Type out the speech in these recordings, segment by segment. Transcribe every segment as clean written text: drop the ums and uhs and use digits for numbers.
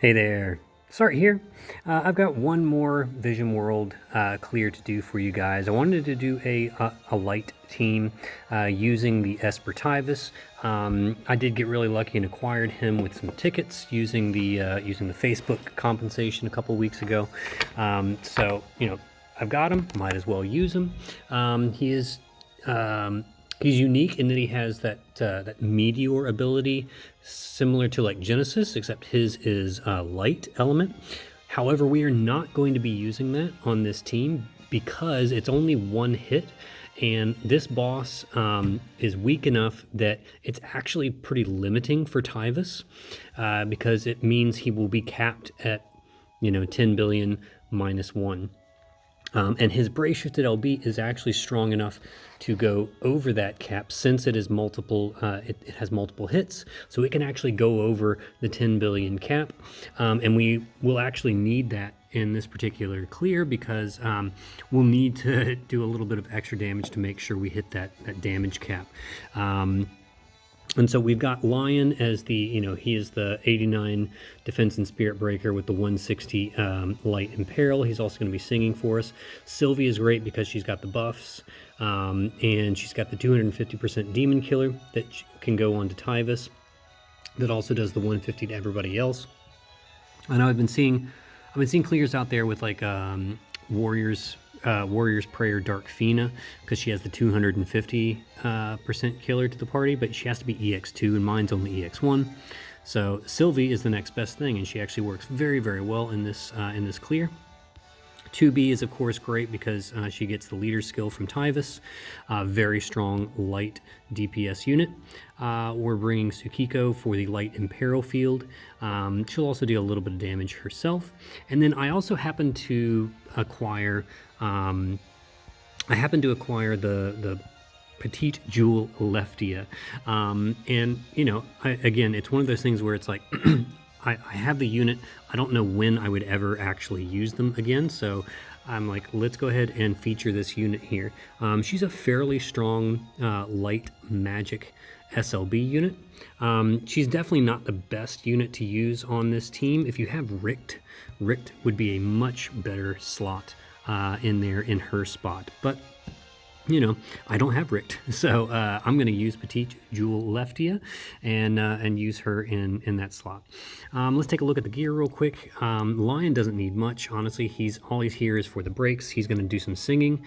Hey there, Sart here. I've got one more Vision World clear to do for you guys. I wanted to do a light team using the Esper Taivas. I did get really lucky and acquired him with some tickets using the Facebook compensation a couple weeks ago. So you know, I've got him. Might as well use him. He is. He's unique in that he has that meteor ability, similar to like Genesis, except his is light element. However, we are not going to be using that on this team because it's only one hit, and this boss is weak enough that it's actually pretty limiting for Taivas because it means he will be capped at 10 billion minus 1. And his brace shifted LB is actually strong enough to go over that cap since it is multiple. It has multiple hits, so it can actually go over the 10 billion cap. And we will actually need that in this particular clear because we'll need to do a little bit of extra damage to make sure we hit that damage cap. And so we've got Lion as the, he is the 89 defense and spirit breaker with the 160 light and peril. He's also going to be singing for us. Sylvie is great because she's got the buffs and she's got the 250% demon killer that can go on to Taivas. That also does the 150 to everybody else. I know I've been seeing clears out there with like Warrior's Prayer Dark Fina because she has the 250% killer to the party, but she has to be EX2 and mine's only EX1. So Sylvie is the next best thing, and she actually works very, very well in this clear. 2B is of course great because she gets the leader skill from Taivas, very strong light DPS unit. We're bringing Tsukiko for the light imperil field. She'll also do a little bit of damage herself. And then I also happen to acquire the Petite Jewel Leftia. And again, it's one of those things where it's like I have the unit. I don't know when I would ever actually use them again, so I'm like, let's go ahead and feature this unit here. She's a fairly strong light magic SLB unit. She's definitely not the best unit to use on this team. If you have Richt would be a much better slot in there in her spot, but I don't have Richt, so I'm going to use Petite Jewel Leftia and use her in that slot. Let's take a look at the gear real quick. Lion doesn't need much, honestly. All he's here is for the breaks. He's going to do some singing.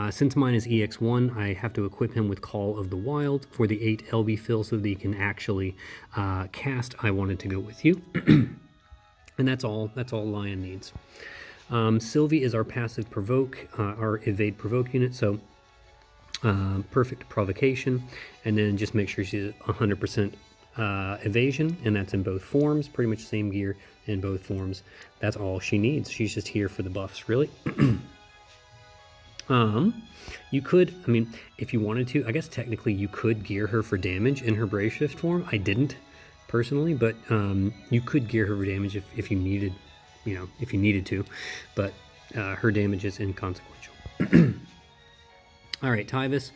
Since mine is EX1, I have to equip him with Call of the Wild for the 8 LB fill so that he can actually cast I Wanted to Go With You. And that's all Lion needs. Sylvie is our passive provoke, our evade provoke unit, so perfect provocation, and then just make sure she's 100% evasion, and that's in both forms, pretty much the same gear in both forms. That's all she needs. She's just here for the buffs, really. You could, if you wanted to, I guess technically you could gear her for damage in her Brave Shift form. I didn't personally, but you could gear her for damage if you needed, if you needed to, but her damage is inconsequential. All right, Taivas,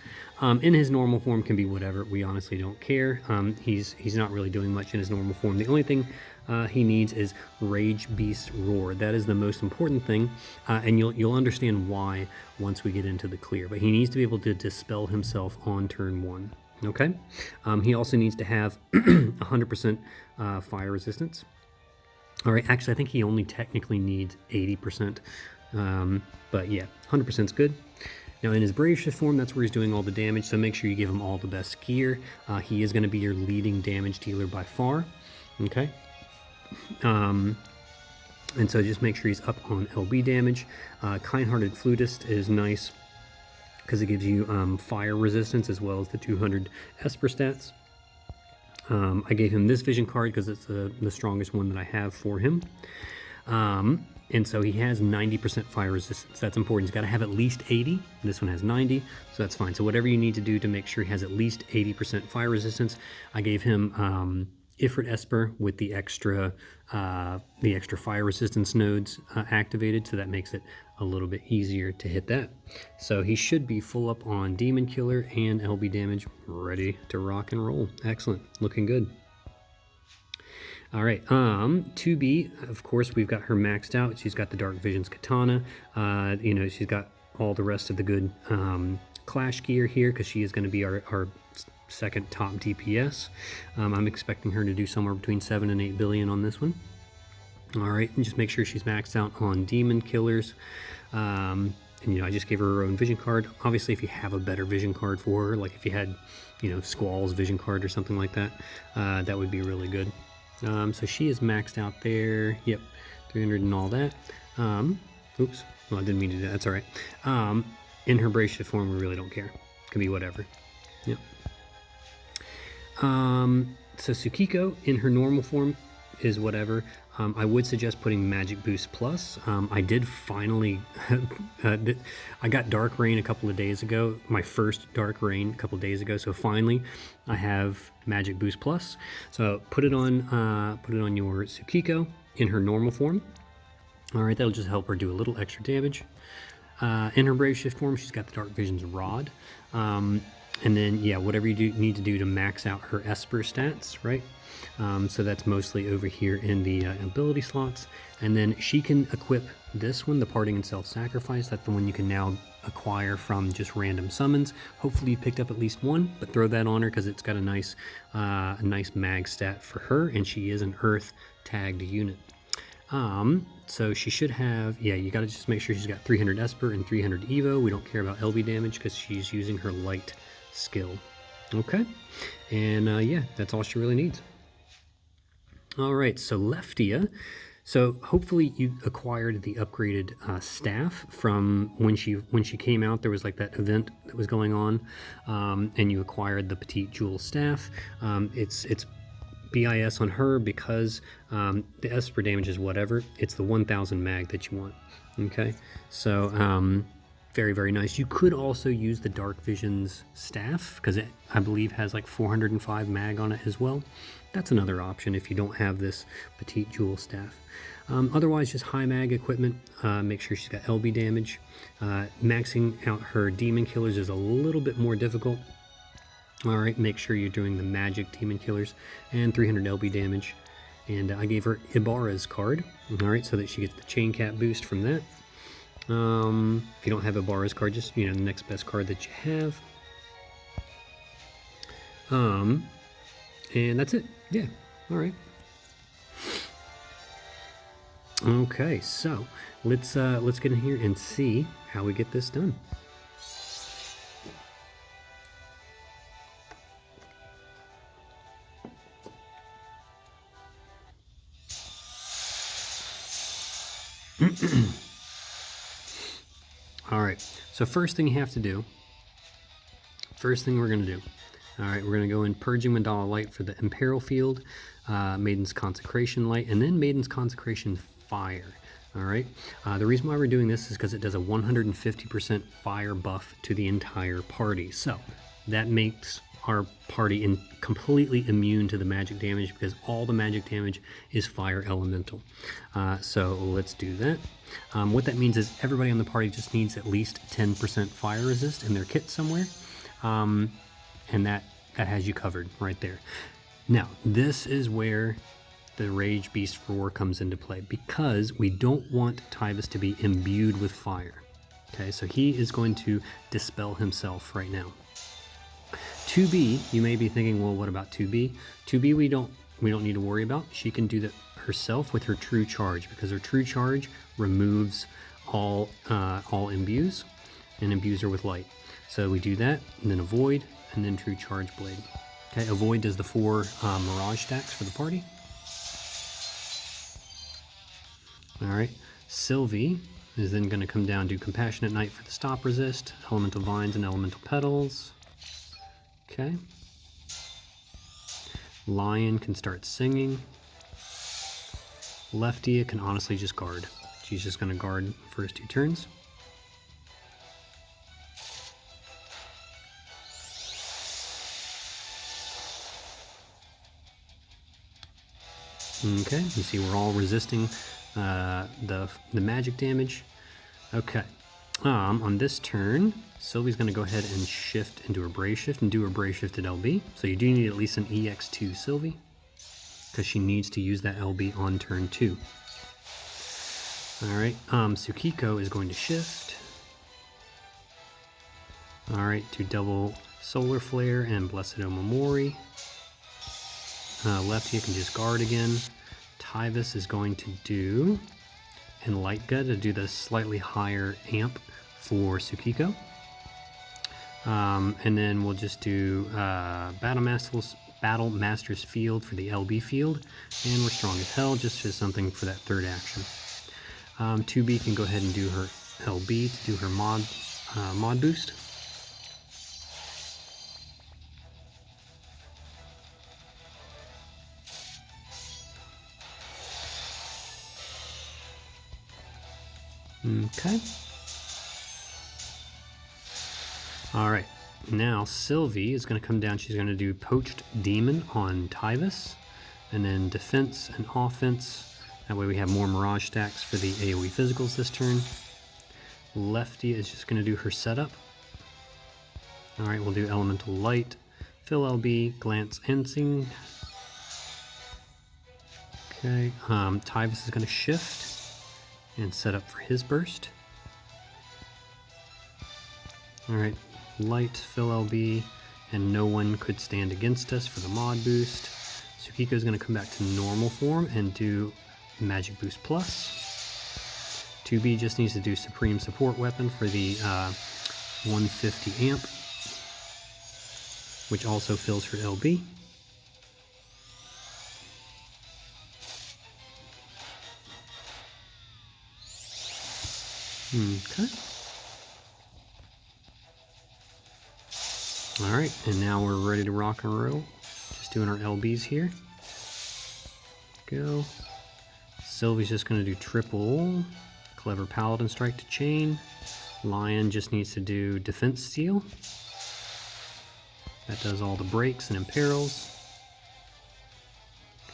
in his normal form can be whatever. We honestly don't care. He's not really doing much in his normal form. The only thing he needs is Rage Beast Roar. That is the most important thing, and you'll understand why once we get into the clear. But he needs to be able to dispel himself on turn 1. Okay. He also needs to have 100% fire resistance. All right. Actually, I think he only technically needs 80%. But yeah, 100% is good. Now in his Brave Shift form, that's where he's doing all the damage, so make sure you give him all the best gear. He is going to be your leading damage dealer by far, okay? And so just make sure he's up on LB damage. Kind-Hearted Flutist is nice because it gives you fire resistance as well as the 200 Esper stats. I gave him this vision card because it's the strongest one that I have for him. And so he has 90% fire resistance. That's important. He's got to have at least 80. This one has 90, so that's fine. So whatever you need to do to make sure he has at least 80% fire resistance. I gave him Ifrit Esper with the extra fire resistance nodes activated, so that makes it a little bit easier to hit that. So he should be full up on Demon Killer and LB damage, ready to rock and roll. Excellent, looking good. All right, 2B, of course, we've got her maxed out. She's got the Dark Visions Katana. You know, she's got all the rest of the good Clash gear here because she is going to be our second top DPS. I'm expecting her to do somewhere between 7 and 8 billion on this one. All right, and just make sure she's maxed out on Demon Killers. And, you know, I just gave her her own vision card. Obviously, if you have a better vision card for her, like if you had, you know, Squall's vision card or something like that, that would be really good. So she is maxed out there. Yep, 300 and all that. Oops, well, I didn't mean to do that. That's all right. In her Brave Shift form, we really don't care. Could be whatever. Yep. So Tsukiko in her normal form is whatever. I would suggest putting Magic Boost Plus. I did finally, I got Dark Rain a couple of days ago, my first Dark Rain a couple of days ago. So finally, I have Magic Boost Plus. So put it on your Tsukiko in her normal form. All right, that'll just help her do a little extra damage. In her Brave Shift form, she's got the Dark Vision's Rod. And then, yeah, whatever you need to do to max out her Esper stats, right? So that's mostly over here in the ability slots. And then she can equip this one, the Parting and Self-Sacrifice. That's the one you can now acquire from just random summons. Hopefully you picked up at least one, but throw that on her because it's got a nice mag stat for her, and she is an Earth tagged unit. So she should have, yeah, you got to just make sure she's got 300 Esper and 300 Evo. We don't care about LB damage because she's using her light skill. Okay, and yeah, that's all she really needs. All right, so Leftia. So hopefully you acquired the upgraded staff from when she came out. There was like that event that was going on, and you acquired the Petite Jewel staff. It's BIS on her because the Esper damage is whatever. It's the 1000 mag that you want. Okay, so very, very nice. You could also use the Dark Visions staff because it, I believe, has like 405 mag on it as well. That's another option if you don't have this Petite Jewel staff. Otherwise, just high mag equipment. Make sure she's got LB damage. Maxing out her Demon Killers is a little bit more difficult. All right, make sure you're doing the Magic Demon Killers and 300 LB damage. And I gave her Ibarra's card, all right, so that she gets the Chain Cat boost from that. If you don't have Ibarra's card, just, you know, the next best card that you have. And that's it. Yeah, all right. Okay, so let's get in here and see how we get this done. All right, so first thing you have to do, first thing we're going to do, all right, we're going to go in Purging Mandala Light for the Imperial Field, Maiden's Consecration Light, and then Maiden's Consecration Fire. All right, the reason why we're doing this is because it does a 150% fire buff to the entire party. So that makes our party completely immune to the magic damage because all the magic damage is fire elemental. So let's do that. What that means is everybody on the party just needs at least 10% fire resist in their kit somewhere. And that has you covered right there. Now, this is where the Rage Beast Roar comes into play because we don't want Taivas to be imbued with fire. Okay, so he is going to dispel himself right now. 2B, you may be thinking, well, what about 2B? 2B we don't need to worry about. She can do that herself with her True Charge because her True Charge removes all imbues and imbues her with light. So we do that, and then Avoid, and then True Charge Blade. Okay, Avoid does the 4 Mirage stacks for the party. All right, Sylvie is then going to come down, do Compassionate Night for the stop resist, Elemental Vines and Elemental Petals. Okay. Lion can start singing. Leftia can honestly just guard. She's just going to guard the first 2 turns. Okay, you see we're all resisting the magic damage. Okay, on this turn, Sylvie's going to go ahead and shift into her Brave Shift and do her Brave Shifted LB. So you do need at least an EX2 Sylvie. because she needs to use that LB on turn 2. Alright, Tsukiko is going to shift. Alright, do double Solar Flare and Blessed Omamori. Lefty can just guard again. Taivas is going to do Enlight-Gut to do the slightly higher amp for Tsukiko. And then we'll just do Battle Master's Field for the LB field. And we're strong as hell, just as something for that third action. 2B can go ahead and do her LB to do her mod boost. Okay. Alright, now Sylvie is going to come down. She's going to do Poached Demon on Taivas, and then defense and offense. That way we have more Mirage stacks for the AoE physicals this turn. Lefty is just going to do her setup. Alright, we'll do Elemental Light, Fill LB, Glance Ensing. Okay, Taivas is going to shift and set up for his burst. Alright, Light, Fill LB, and no one could stand against us for the mod boost. Tsukiko is going to come back to normal form and do Magic Boost Plus. 2B just needs to do Supreme Support Weapon for the 150 amp, which also fills her LB. Okay. Alright, and now we're ready to rock and roll. Just doing our LBs here. Go. Sylvie's just going to do triple Clever Paladin Strike to chain. Lion just needs to do Defense Steal. That does all the breaks and imperils.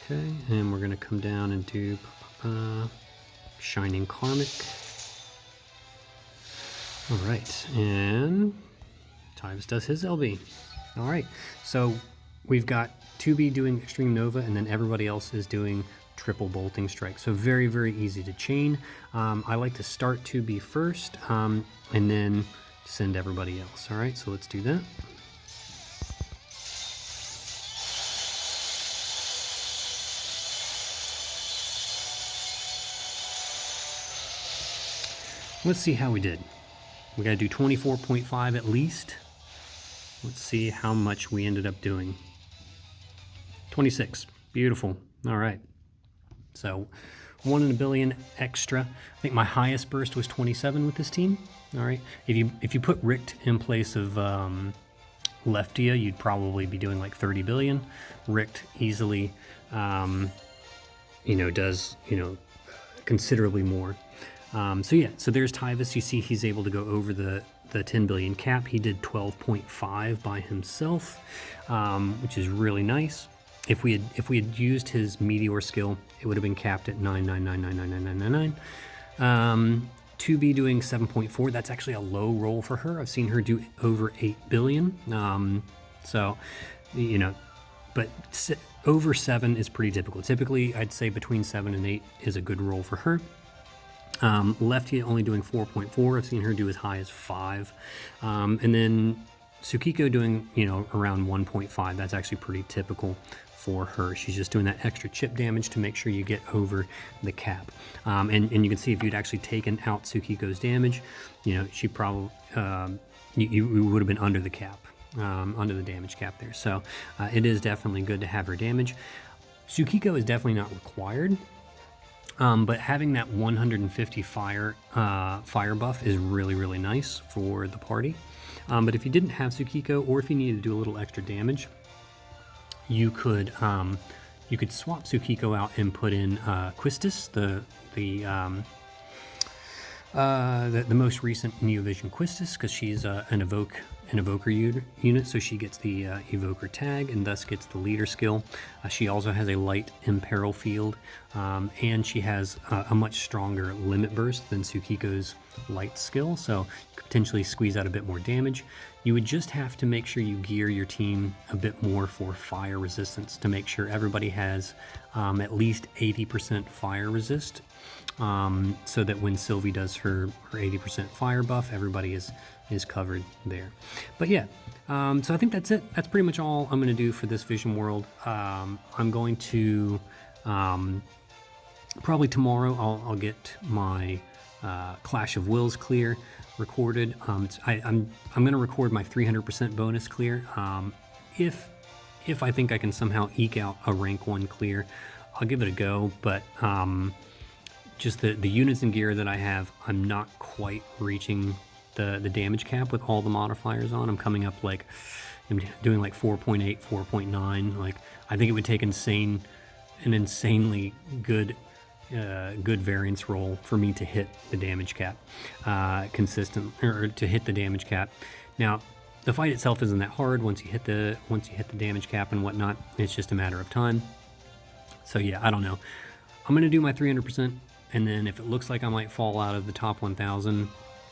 Okay, and we're going to come down and do Shining Karmic. Alright, and Taivas does his LB. Alright, so we've got 2B doing Extreme Nova, and then everybody else is doing triple Bolting Strike. So very, very easy to chain. I like to start 2B first, and then send everybody else. Alright, so let's do that. Let's see how we did. We got to do 24.5 at least. Let's see how much we ended up doing. 26. Beautiful. All right. So 1 in a billion extra. I think my highest burst was 27 with this team. All right. If you put Richt in place of Leftia, you'd probably be doing like 30 billion. Richt easily, does, considerably more. So yeah, so there's Taivas. You see he's able to go over the 10 billion cap. He did 12.5 by himself, which is really nice. If we had used his Meteor skill, it would have been capped at 999999999. 2B doing 7.4. That's actually a low roll for her. I've seen her do over 8 billion. But over 7 is pretty typical. Typically, I'd say between 7 and 8 is a good roll for her. Lefty only doing 4.4. I've seen her do as high as 5. And then Tsukiko doing, around 1.5. That's actually pretty typical for her. She's just doing that extra chip damage to make sure you get over the cap. And you can see if you'd actually taken out Tsukiko's damage, she probably, you would have been under the cap, under the damage cap there. So it is definitely good to have her damage. Tsukiko is definitely not required. But having that 150 fire buff is really, really nice for the party. But if you didn't have Tsukiko, or if you needed to do a little extra damage, you could swap Tsukiko out and put in Quistis, the most recent Neovision Quistis, because she's an evoker unit, so she gets the evoker tag and thus gets the leader skill. She also has a light imperil field, and she has a much stronger limit burst than Tsukiko's light skill, so you could potentially squeeze out a bit more damage. You would just have to make sure you gear your team a bit more for fire resistance to make sure everybody has at least 80% fire resist, so that when Sylvie does her 80% fire buff, everybody is covered there. But yeah, so I think that's it. That's pretty much all I'm going to do for this Vision World. I'm going to probably tomorrow I'll get my Clash of Wills clear recorded. I'm going to record my 300% bonus clear. If I think I can somehow eke out a rank 1 clear, I'll give it a go. But just the units and gear that I have, I'm not quite reaching the damage cap with all the modifiers on. I'm coming up like, I'm doing like 4.8, 4.9. Like, I think it would take an insanely good variance roll for me to hit the damage cap consistent, or to hit the damage cap. Now, the fight itself isn't that hard once you hit the damage cap and whatnot. It's just a matter of time. So yeah, I don't know. I'm gonna do my 300%, and then if it looks like I might fall out of the top 1,000,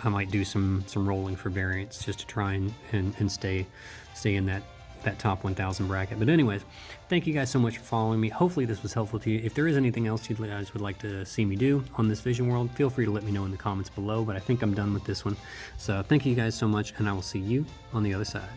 I might do some rolling for variance just to try and stay in that top 1,000 bracket. But anyways, thank you guys so much for following me. Hopefully this was helpful to you. If there is anything else you guys would like to see me do on this Vision World, feel free to let me know in the comments below, but I think I'm done with this one. So thank you guys so much, and I will see you on the other side.